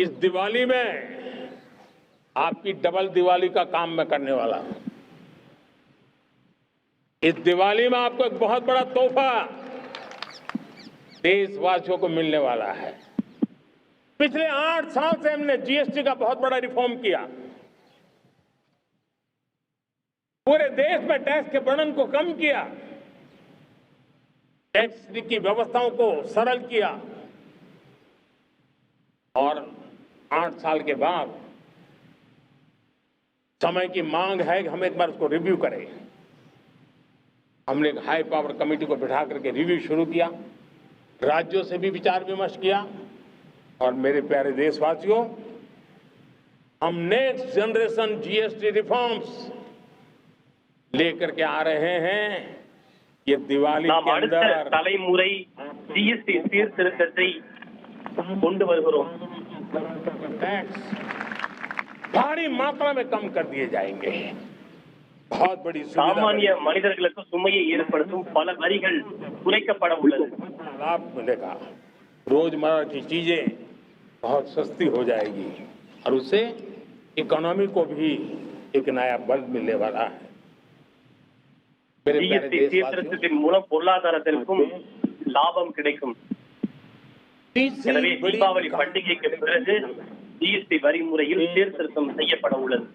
इस दिवाली में आपकी डबल दिवाली का काम मैं करने वाला हूं। इस दिवाली में आपको एक बहुत बड़ा तोहफा देशवासियों को मिलने वाला है। पिछले 8 साल से हमने जीएसटी का बहुत बड़ा रिफॉर्म किया। पूरे देश में टैक्स के बर्डन को कम किया, टैक्स की व्यवस्थाओं को सरल किया और 8 साल के बाद समय की मांग है कि हम एक बार उसको रिव्यू करें। हमने एक हाई पावर कमेटी को बिठा करके रिव्यू शुरू किया, राज्यों से भी विचार विमर्श किया और मेरे प्यारे देशवासियों, हम नेक्स्ट जनरेशन जीएसटी रिफॉर्म्स लेकर के आ रहे हैं। ये दिवाली के अंदर தலைமுறை जीएसटी சீர்திருத்தத்தை கொண்டு வருகிறோம்। टैक्स भारी मात्रा में कम कर दिए जाएंगे। बहुत बड़ी सामान्य மனிதர்களுக்கு சுமையை ஏற்படுத்தும் பல வரிகள் குறைக்கப்பட உள்ளது। लाभ मिलेगा, रोजमर्रा की चीजें बहुत सस्ती हो जाएगी और उससे इकोनॉमी को भी एक नया बल मिलने वाला है। जीएसटी சீர்திருத்தத்தின் மூலம் பொருளாதாரத்திற்கும் லாபம் கிடைக்கும்। எனவே தீபாவளி பண்டிகைக்கு பிறகு जीएसटी வரி முறையில் சீர்திருத்தம் செய்யப்பட உள்ளது।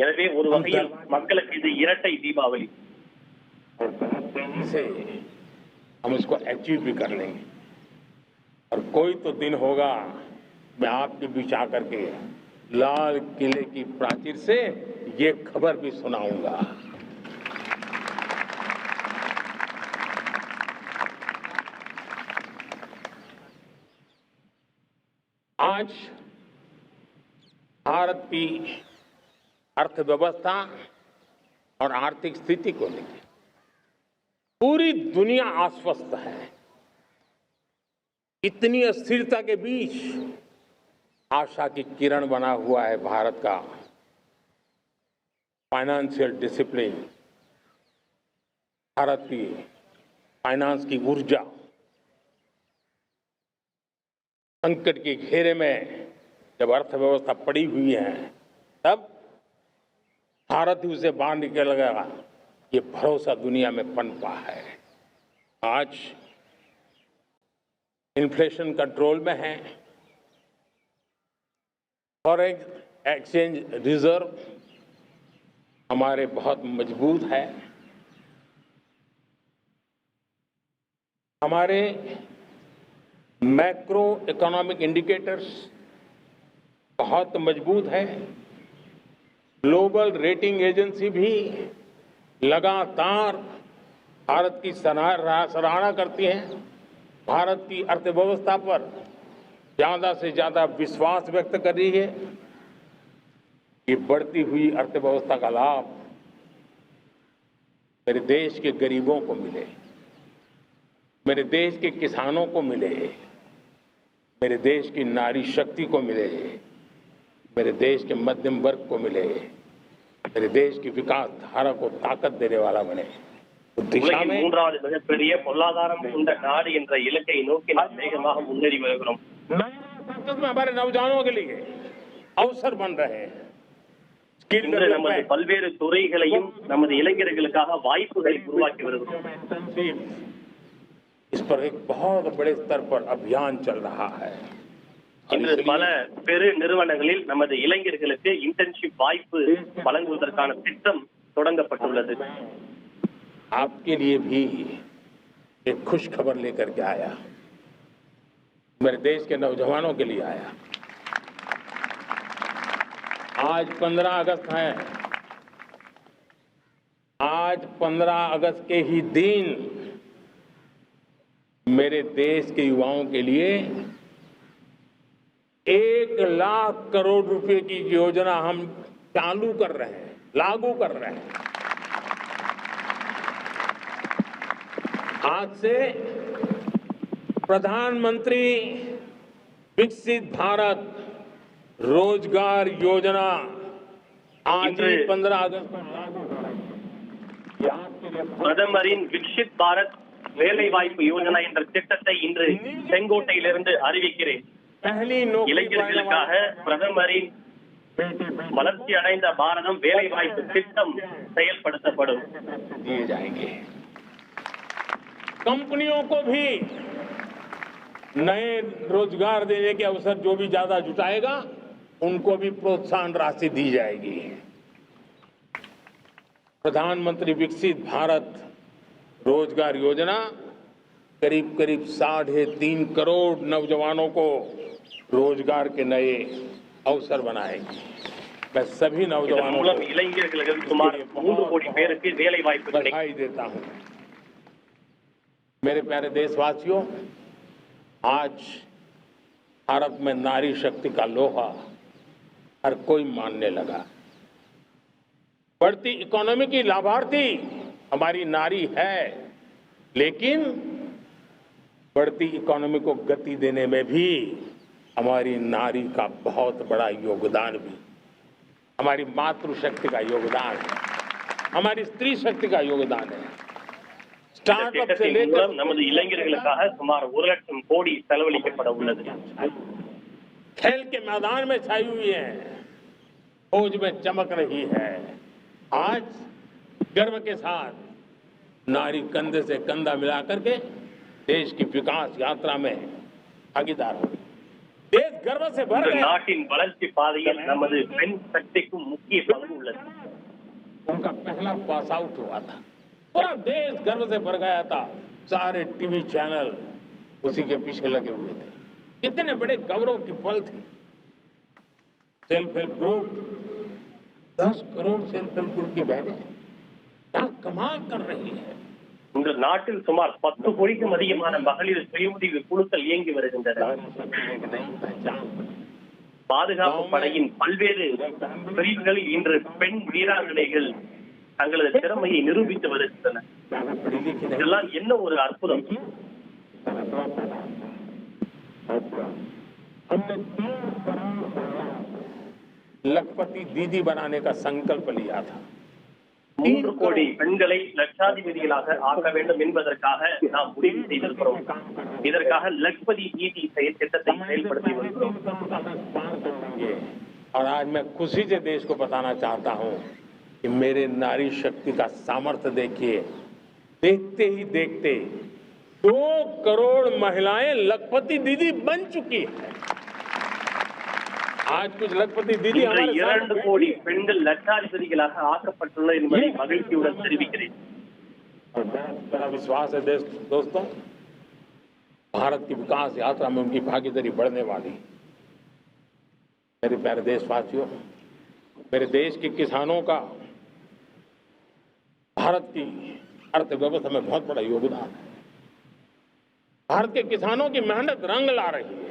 எனவே ஒரு வகையில் மக்களுக்கு இது இரட்டை தீபாவளி। हम इसको अचीव भी कर लेंगे और कोई तो दिन होगा मैं आपके बीच आकर के लाल किले की प्राचीर से ये खबर भी सुनाऊंगा। आज भारत की अर्थव्यवस्था और आर्थिक स्थिति को लेकर पूरी दुनिया आश्वस्त है। इतनी अस्थिरता के बीच आशा की किरण बना हुआ है भारत का फाइनेंशियल डिसिप्लिन, भारत की फाइनेंस की ऊर्जा। संकट के घेरे में जब अर्थव्यवस्था पड़ी हुई है तब भारत ही उसे बाहर निकलेगा, ये भरोसा दुनिया में पनपा है। आज इन्फ्लेशन कंट्रोल में है, फॉरेन एक्सचेंज रिजर्व हमारे बहुत मजबूत है, हमारे मैक्रो इकोनॉमिक इंडिकेटर्स बहुत मजबूत है। ग्लोबल रेटिंग एजेंसी भी लगातार भारत की सराहना करती हैं, भारत की अर्थव्यवस्था पर ज्यादा से ज्यादा विश्वास व्यक्त कर रही है। ये बढ़ती हुई अर्थव्यवस्था का लाभ मेरे देश के गरीबों को मिले, मेरे देश के किसानों को मिले, मेरे देश की नारी शक्ति को मिले, मेरे देश के मध्यम वर्ग को मिले, मेरे देश की विकास धारा को ताकत देने वाला बने। दिशा में மூன்றாவது மிகப்பெரிய பொருளாதாரம் கொண்ட நாடு என்ற இலக்கை நோக்கி நாம் வேகமாக முன்னேறி வருகிறோம்। हमारे नौजवानों के लिए अवसर बन रहे हैं। இன்று நமது பல்வேறு துறைகளையும் நமது இளைஞர்களுக்காக வாய்ப்புகளை உருவாக்கி வருகிறோம்। इस पर एक बहुत बड़े स्तर पर अभियान चल रहा है। இன்று பல பெரு நிறுவனங்களில் நமது இளைஞர்களுக்கு இன்டர்ன்ஷிப் வாய்ப்பு வழங்குவதற்கான திட்டம் தொடங்கப்பட்டுள்ளது। आपके लिए भी एक खुश खबर लेकर के आया, मेरे देश के नौजवानों के लिए आया। आज 15 अगस्त है, आज 15 अगस्त के ही दिन मेरे देश के युवाओं के लिए 1 लाख करोड़ रुपए की योजना हम चालू कर रहे हैं, लागू कर रहे हैं। आज से प्रधानमंत्री विकसित भारत रोजगार योजना आज ही 15 अगस्त को लागू हो रही है। பிரதமரின் விக்ஷித் பாரத் வேலை வாய்ப்பு யோஜனா என்ற திட்டத்தை இன்று செங்கோட்டையிலிருந்து அறிவிக்கிறேன்। पहली नौकरी पाने இளைஞர்களுக்காக वाले பிரதமரின் வளர்ச்சி அடைந்த பாரதம் வேலை வாய்ப்பு திட்டம் செயல்படுத்தப்படும். दिए जाएंगे। कंपनियों को भी नए रोजगार देने के अवसर जो भी ज्यादा जुटाएगा उनको भी प्रोत्साहन राशि दी जाएगी। प्रधानमंत्री विकसित भारत रोजगार योजना करीब करीब 3.5 करोड़ नौजवानों को रोजगार के नए अवसर बनाएगी। मैं सभी இதன் नौजवानों மூலம் को இளைஞர்களுக்கு சுமார் 3 கோடி பேருக்கு வேலை வாய்ப்பு கிடைக்கும். बधाई देता हूं। मेरे प्यारे देशवासियों, आज भारत में नारी शक्ति का लोहा हर कोई मानने लगा। बढ़ती इकोनॉमी की लाभार्थी हमारी नारी है, लेकिन बढ़ती इकोनॉमी को गति देने में भी हमारी नारी का बहुत बड़ा योगदान भी, हमारी मातृशक्ति का योगदान है, हमारी स्त्री शक्ति का योगदान है। இந்த स्टार्टअप से திட்டத்தின் लेकर மூலம் நமது இளைஞர்களுக்காக சுமார் 1 லட்சம் கோடி செலவழிக்கப்பட உள்ளது. खेल के मैदान में छाई हुई है, फौज में चमक रही है। आज गर्व के साथ नारी कंधे से कंधा मिला करके देश की विकास यात्रा में भागीदार हो रही। देश गर्व से भर இந்த गया। நாட்டின் வளர்ச்சி பாதையில் நமது பெண் சக்திக்கும் முக்கிய பங்கு உள்ளது. उनका पहला पास आउट हुआ था, पूरा देश गर्व से भर गया था। सारे टीवी चैनल उसी के पीछे लगे हुए थे। कितने बड़े गौरव की पल थी। Self help group, 10 crore self help group की बहनें क्या कमाल कर रही है। இந்த நாட்டில் சுமார் 10 கோடிக்கும் அதிகமான மகளிர் சுய உதவி குழுக்கள் இயங்கி வருகின்றன. பாதுகாப்பு படையின் பல்வேறு பிரிவுகளில் இன்று பெண் வீராங்கனைகள் தங்களது திறமையை நிரூபித்து வருகின்றனர். இதெல்லாம் என்ன ஒரு அற்புதம். लखपति दीदी बनाने का संकल्प लिया था। 3 கோடி பெண்களை லட்சாதிபதிகளாக ஆக்க வேண்டும் என்பதற்காக நாம் முடிவு செய்திருக்கிறோம். இதற்காக லக்பதி நீதி திட்டத்தை செயல்படுத்தி வருகிறோம். और आज मैं खुशी से देश को बताना चाहता हूं कि मेरे नारी शक्ति का सामर्थ्य देखिए। देखते ही देखते 2 करोड़ महिलाएं लखपति दीदी बन चुकी है। आज कुछ लखपति दीदी இன்று हमारे 2 கோடி பெண்கள் லட்சாதிபதிகளாக ஆக்கப்பட்டுள்ளனர் என்பதை மகிழ்ச்சியுடன் தெரிவிக்கிறேன். मेरा विश्वास है दोस्तों, भारत की विकास यात्रा में उनकी भागीदारी बढ़ने वाली। मेरे प्यारे देशवासियों, मेरे देश के किसानों का भारत की अर्थव्यवस्था में बहुत बड़ा योगदान है। भारत के किसानों की मेहनत रंग ला रही है।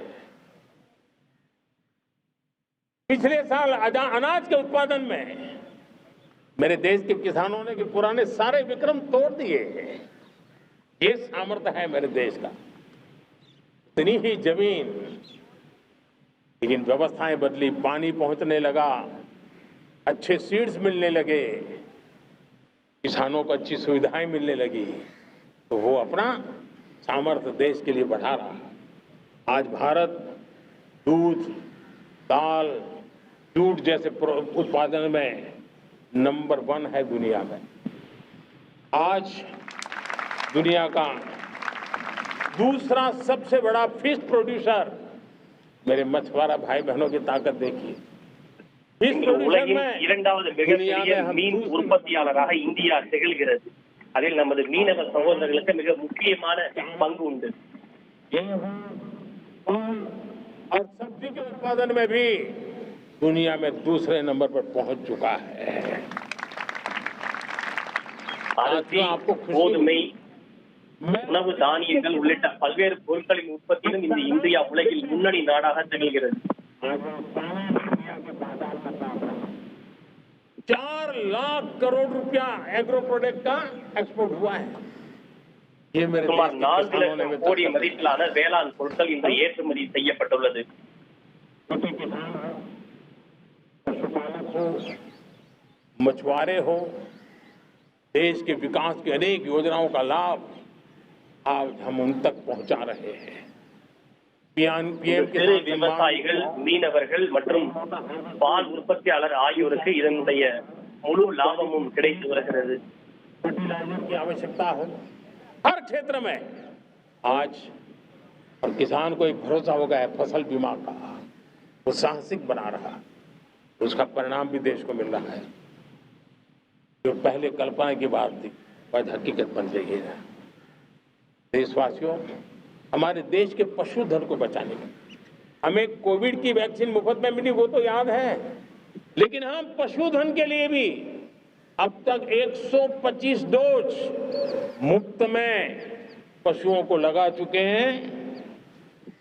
पिछले साल अनाज के उत्पादन में मेरे देश के किसानों ने के पुराने सारे विक्रम तोड़ दिए हैं। ये सामर्थ्य है मेरे देश का। इतनी ही जमीन, लेकिन व्यवस्थाएं बदली, पानी पहुंचने लगा, अच्छे सीड्स मिलने लगे, किसानों को अच्छी सुविधाएं मिलने लगी, तो वो अपना सामर्थ्य देश के लिए बढ़ा रहा है। आज भारत दूध, दाल, जूट जैसे उत्पादन में नंबर 1 है दुनिया में। आज दुनिया का दूसरा सबसे बड़ा फिश प्रोड्यूसर, मेरे मछुआरा भाई बहनों की ताकत देखिए। फिश இன்று प्रोड्यूसर உலகின் में 2வது दुनिया மிகப்பெரிய में हम மீன் दूसरे- உற்பத்தியாளராக இந்தியா திகழ்கிறது. அதில் நமது மீனவ சகோதரர்களுக்கு மிக முக்கியமான பங்கு உண்டு. और सब्जी के उत्पादन में भी दुनिया में दूसरे नंबर पर पहुंच चुका है। அரிசி, आपको खुशी கோதுமை, मैं உணவு தானியங்கள் உள்ளிட்ட பல்வேறு பொருட்களின் உற்பத்தியிலும் இந்த இந்தியா உலகில் முன்னணி நாடாக திகழ்கிறது. 4 लाख करोड़ रुपया एग्रो प्रोडक्ट का एक्सपोर्ट हुआ है। ये मेरे देश சுமார் के 4 किसानों ने லட்சம் கோடி மதிப்பிலான வேளாண் பொருட்கள் இன்று ஏற்றுமதி செய்யப்பட்டுள்ளது. मछुआरे हो, देश के विकास की अनेक योजनाओं का लाभ आज हम उन तक पहुंचा रहे हैं। पीएम சிறு விவசாயிகள், மீனவர்கள் மற்றும் பால் உற்பத்தியாளர் ஆகியோருக்கு இதனுடைய முழு லாபமும் கிடைத்து வருகிறது. की आवश्यकता है हर क्षेत्र में आज, और किसान को एक भरोसा हो गया है फसल बीमा का, वो साहसिक बना रहा है, उसका परिणाम भी देश को मिल रहा है। जो पहले कल्पना की बात थी आज हकीकत बन रही है। देशवासियों, हमारे देश के पशुधन को बचाने में हमें कोविड की वैक्सीन मुफ्त में मिली, वो तो याद है, लेकिन हम पशुधन के लिए भी अब तक 125 डोज मुफ्त में पशुओं को लगा चुके हैं।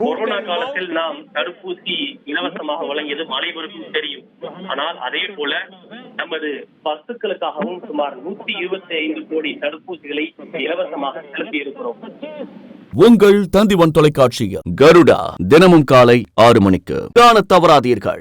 கொரோனா காலத்தில் நாம் தடுப்பூசி இலவசமாக வழங்கியது அனைவருக்கும் தெரியும். ஆனால் அதே போல நமது பசுக்களுக்காகவும் சுமார் 125 கோடி தடுப்பூசிகளை இலவசமாக செலுத்தி இருக்கிறோம். உங்கள் தந்திவன் தொலைக்காட்சியில் கருடா தினமும் காலை 6 மணிக்கு காணத் தவறாதீர்கள்.